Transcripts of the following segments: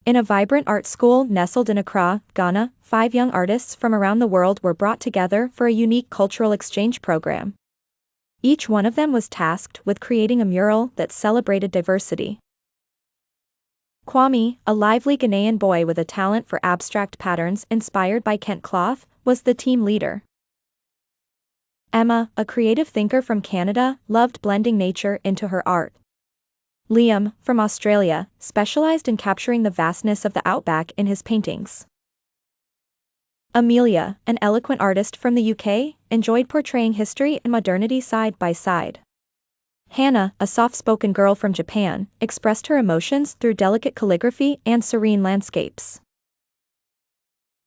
In a vibrant art school nestled in Accra, Ghana, 5 young artists from around the world were brought together for a unique cultural exchange program. Each one of them was tasked with creating a mural that celebrated diversity. Kwame, a lively Ghanaian boy with a talent for abstract patterns inspired by Kent cloth, was the team leader. Emma, a creative thinker from Canada, loved blending nature into her art. Liam, from Australia, specialized in capturing the vastness of the outback in his paintings. Amelia, an eloquent artist from the UK, enjoyed portraying history and modernity side by side. Hannah, a soft-spoken girl from Japan, expressed her emotions through delicate calligraphy and serene landscapes.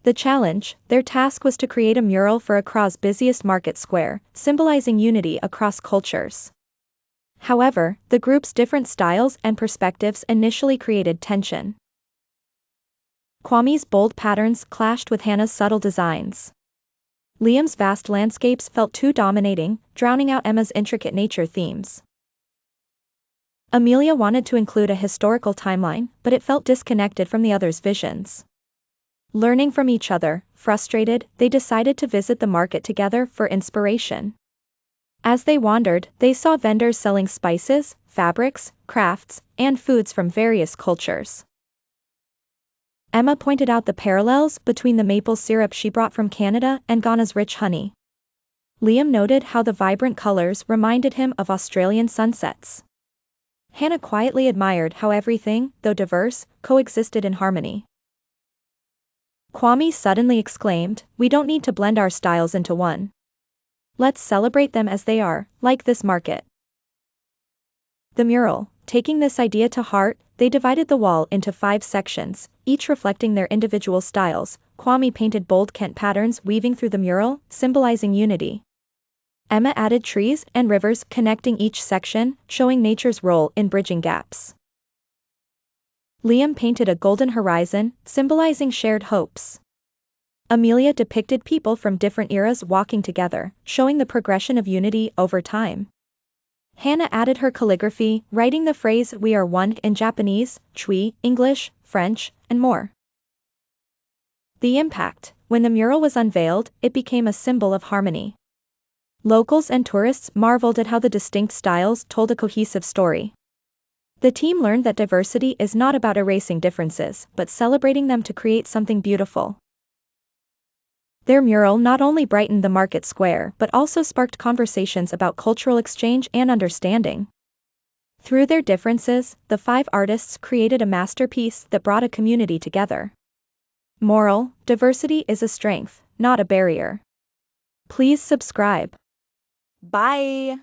The challenge, their task was to create a mural for Accra's busiest market square, symbolizing unity across cultures. However, the group's different styles and perspectives initially created tension. Kwame's bold patterns clashed with Hannah's subtle designs. Liam's vast landscapes felt too dominating, drowning out Emma's intricate nature themes. Amelia wanted to include a historical timeline, but it felt disconnected from the others' visions. Learning from each other, frustrated, they decided to visit the market together for inspiration. As they wandered, they saw vendors selling spices, fabrics, crafts, and foods from various cultures. Emma pointed out the parallels between the maple syrup she brought from Canada and Ghana's rich honey. Liam noted how the vibrant colors reminded him of Australian sunsets. Hannah quietly admired how everything, though diverse, coexisted in harmony. Kwame suddenly exclaimed, "We don't need to blend our styles into one. Let's celebrate them as they are, like this market." The mural, taking this idea to heart, they divided the wall into 5 sections, each reflecting their individual styles. Kwame painted bold Kent patterns weaving through the mural, symbolizing unity. Emma added trees and rivers connecting each section, showing nature's role in bridging gaps. Liam painted a golden horizon, symbolizing shared hopes. Amelia depicted people from different eras walking together, showing the progression of unity over time. Hannah added her calligraphy, writing the phrase "We are one" in Japanese, Chui, English, French, and more. The impact: when the mural was unveiled, it became a symbol of harmony. Locals and tourists marveled at how the distinct styles told a cohesive story. The team learned that diversity is not about erasing differences, but celebrating them to create something beautiful. Their mural not only brightened the market square but also sparked conversations about cultural exchange and understanding. Through their differences, the 5 artists created a masterpiece that brought a community together. Moral: diversity is a strength, not a barrier. Please subscribe. Bye!